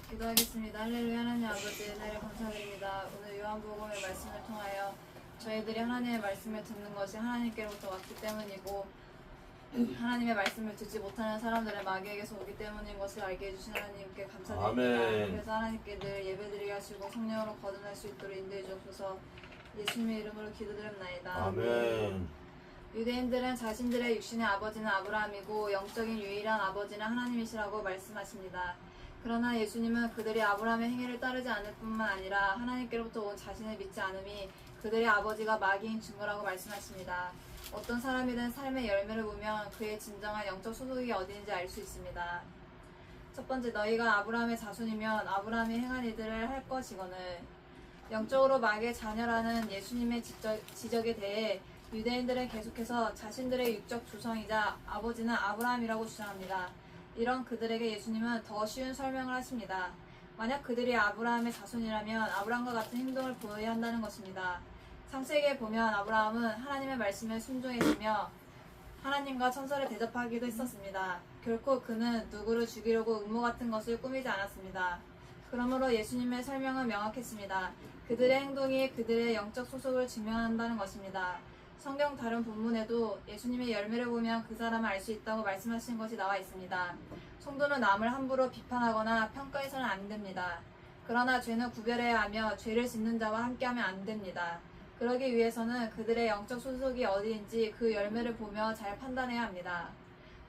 기도하겠습니다. 할렐루야. 하나님 아버지, 은혜를 감사드립니다. 오늘 요한복음의 말씀을 통하여 저희들이 하나님의 말씀을 듣는 것이 하나님께로부터 왔기 때문이고 하나님의 말씀을 듣지 못하는 사람들의 마귀에게서 오기 때문인 것을 알게 해주신 하나님께 감사드립니다. 아멘. 그래서 하나님께 늘 예배드리게 하시고 성령으로 거듭날 수 있도록 인도해 주옵소서. 예수님의 이름으로 기도드립나이다. 아멘. 유대인들은 자신들의 육신의 아버지는 아브라함이고 영적인 유일한 아버지는 하나님이시라고 말씀하십니다. 그러나 예수님은 그들이 아브라함의 행위를 따르지 않을 뿐만 아니라 하나님께로부터 온 자신을 믿지 않음이 그들의 아버지가 마귀인 증거라고 말씀하십니다. 어떤 사람이든 삶의 열매를 보면 그의 진정한 영적 소속이 어디인지 알 수 있습니다. 첫 번째, 너희가 아브라함의 자손이면 아브라함이 행한 일들을 할 것이거늘. 영적으로 마귀의 자녀라는 예수님의 지적에 대해 유대인들은 계속해서 자신들의 육적 조상이자 아버지는 아브라함이라고 주장합니다. 이런 그들에게 예수님은 더 쉬운 설명을 하십니다. 만약 그들이 아브라함의 자손이라면 아브라함과 같은 행동을 보여야 한다는 것입니다. 창세기에 보면 아브라함은 하나님의 말씀에 순종했으며 하나님과 천사를 대접하기도 했었습니다. 결코 그는 누구를 죽이려고 음모 같은 것을 꾸미지 않았습니다. 그러므로 예수님의 설명은 명확했습니다. 그들의 행동이 그들의 영적 소속을 증명한다는 것입니다. 성경 다른 본문에도 예수님의 열매를 보면 그 사람을 알 수 있다고 말씀하신 것이 나와 있습니다. 성도는 남을 함부로 비판하거나 평가해서는 안 됩니다. 그러나 죄는 구별해야 하며 죄를 짓는 자와 함께하면 안 됩니다. 그러기 위해서는 그들의 영적 소속이 어디인지 그 열매를 보며 잘 판단해야 합니다.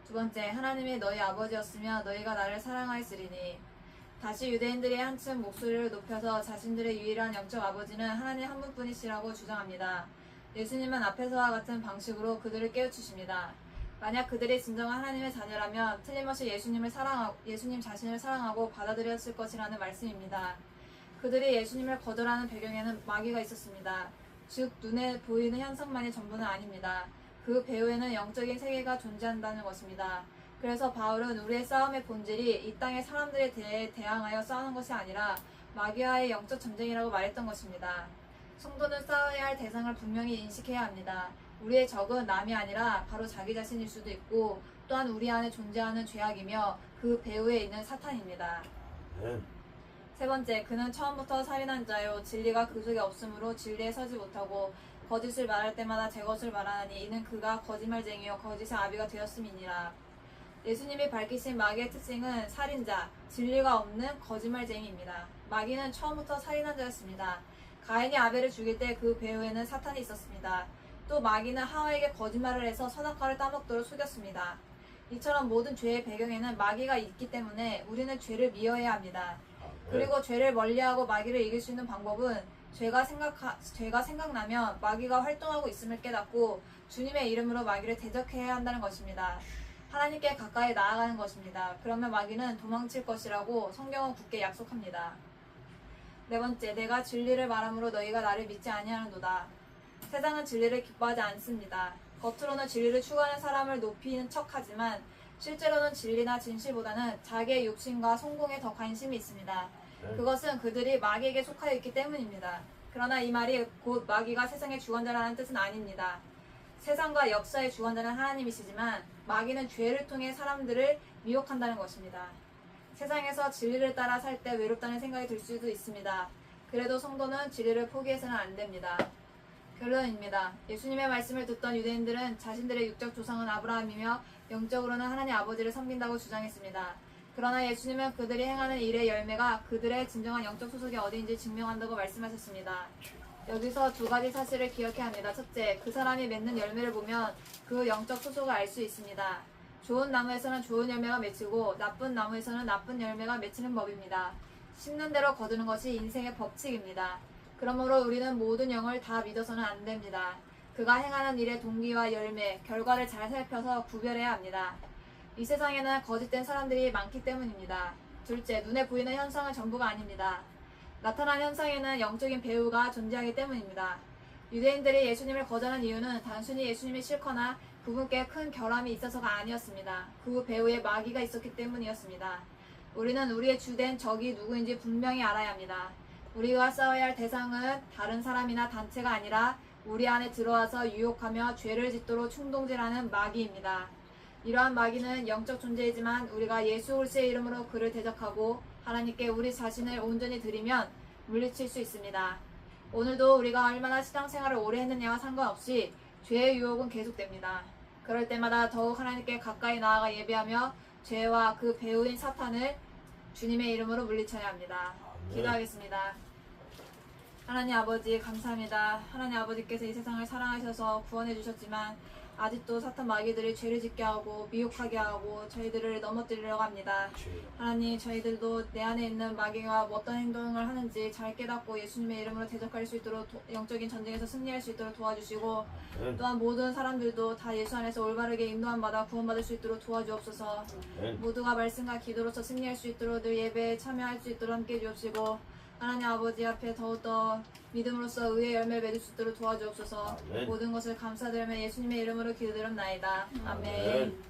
두 번째, 하나님이 너희 아버지였으며 너희가 나를 사랑하였으리니. 다시 유대인들이 한층 목소리를 높여서 자신들의 유일한 영적 아버지는 하나님 한 분뿐이시라고 주장합니다. 예수님은 앞에서와 같은 방식으로 그들을 깨우치십니다. 만약 그들이 진정한 하나님의 자녀라면 틀림없이 예수님 자신을 사랑하고 받아들였을 것이라는 말씀입니다. 그들이 예수님을 거절하는 배경에는 마귀가 있었습니다. 즉 눈에 보이는 현상만이 전부는 아닙니다. 그 배후에는 영적인 세계가 존재한다는 것입니다. 그래서 바울은 우리의 싸움의 본질이 이 땅의 사람들에 대해 대항하여 싸우는 것이 아니라 마귀와의 영적 전쟁이라고 말했던 것입니다. 성도는 싸워야 할 대상을 분명히 인식해야 합니다. 우리의 적은 남이 아니라 바로 자기 자신일 수도 있고 또한 우리 안에 존재하는 죄악이며 그 배후에 있는 사탄입니다. 아멘. 세 번째, 그는 처음부터 살인한 자요 진리가 그 속에 없으므로 진리에 서지 못하고 거짓을 말할 때마다 제 것을 말하니 이는 그가 거짓말쟁이요 거짓의 아비가 되었음이니라. 예수님이 밝히신 마귀의 특징은 살인자, 진리가 없는 거짓말쟁이입니다. 마귀는 처음부터 살인한 자였습니다. 가인이 아벨을 죽일 때 그 배후에는 사탄이 있었습니다. 또 마귀는 하와에게 거짓말을 해서 선악과를 따먹도록 속였습니다. 이처럼 모든 죄의 배경에는 마귀가 있기 때문에 우리는 죄를 미워해야 합니다. 그리고 죄를 멀리하고 마귀를 이길 수 있는 방법은 죄가 생각나면 마귀가 활동하고 있음을 깨닫고 주님의 이름으로 마귀를 대적해야 한다는 것입니다. 하나님께 가까이 나아가는 것입니다. 그러면 마귀는 도망칠 것이라고 성경은 굳게 약속합니다. 네 번째, 내가 진리를 말함으로 너희가 나를 믿지 아니하는도다. 세상은 진리를 기뻐하지 않습니다. 겉으로는 진리를 추구하는 사람을 높이는 척하지만 실제로는 진리나 진실보다는 자기의 욕심과 성공에 더 관심이 있습니다. 그것은 그들이 마귀에게 속하여 있기 때문입니다. 그러나 이 말이 곧 마귀가 세상의 주관자라는 뜻은 아닙니다. 세상과 역사의 주관자는 하나님이시지만 마귀는 죄를 통해 사람들을 미혹한다는 것입니다. 세상에서 진리를 따라 살 때 외롭다는 생각이 들 수도 있습니다. 그래도 성도는 진리를 포기해서는 안 됩니다. 결론입니다. 예수님의 말씀을 듣던 유대인들은 자신들의 육적 조상은 아브라함이며 영적으로는 하나님 아버지를 섬긴다고 주장했습니다. 그러나 예수님은 그들이 행하는 일의 열매가 그들의 진정한 영적 소속이 어디인지 증명한다고 말씀하셨습니다. 여기서 두 가지 사실을 기억해야 합니다. 첫째, 그 사람이 맺는 열매를 보면 그 영적 소속을 알 수 있습니다. 좋은 나무에서는 좋은 열매가 맺히고 나쁜 나무에서는 나쁜 열매가 맺히는 법입니다. 심는 대로 거두는 것이 인생의 법칙입니다. 그러므로 우리는 모든 영을 다 믿어서는 안 됩니다. 그가 행하는 일의 동기와 열매, 결과를 잘 살펴서 구별해야 합니다. 이 세상에는 거짓된 사람들이 많기 때문입니다. 둘째, 눈에 보이는 현상은 전부가 아닙니다. 나타난 현상에는 영적인 배후가 존재하기 때문입니다. 유대인들이 예수님을 거절한 이유는 단순히 예수님이 싫거나 그분께 큰 결함이 있어서가 아니었습니다. 그 배후에 마귀가 있었기 때문이었습니다. 우리는 우리의 주된 적이 누구인지 분명히 알아야 합니다. 우리가 싸워야 할 대상은 다른 사람이나 단체가 아니라 우리 안에 들어와서 유혹하며 죄를 짓도록 충동질하는 마귀입니다. 이러한 마귀는 영적 존재이지만 우리가 예수 그리스도의 이름으로 그를 대적하고 하나님께 우리 자신을 온전히 드리면 물리칠 수 있습니다. 오늘도 우리가 얼마나 신앙생활을 오래 했느냐와 상관없이 죄의 유혹은 계속됩니다. 그럴 때마다 더욱 하나님께 가까이 나아가 예배하며 죄와 그 배후인 사탄을 주님의 이름으로 물리쳐야 합니다. 기도하겠습니다. 하나님 아버지 감사합니다. 하나님 아버지께서 이 세상을 사랑하셔서 구원해 주셨지만 아직도 사탄 마귀들이 죄를 짓게 하고 미혹하게 하고 저희들을 넘어뜨리려고 합니다. 하나님 저희들도 내 안에 있는 마귀가 어떤 행동을 하는지 잘 깨닫고 예수님의 이름으로 대적할 수 있도록 영적인 전쟁에서 승리할 수 있도록 도와주시고 또한 모든 사람들도 다 예수 안에서 올바르게 인도함 받아 구원받을 수 있도록 도와주옵소서. 모두가 말씀과 기도로서 승리할 수 있도록 늘 예배에 참여할 수 있도록 함께 해주옵시고 하나님 아버지 앞에 더욱더 믿음으로써 의의 열매를 맺을 수 있도록 도와주옵소서. 모든 것을 감사드리며 예수님의 이름으로 기도드렸나이다. 아멘.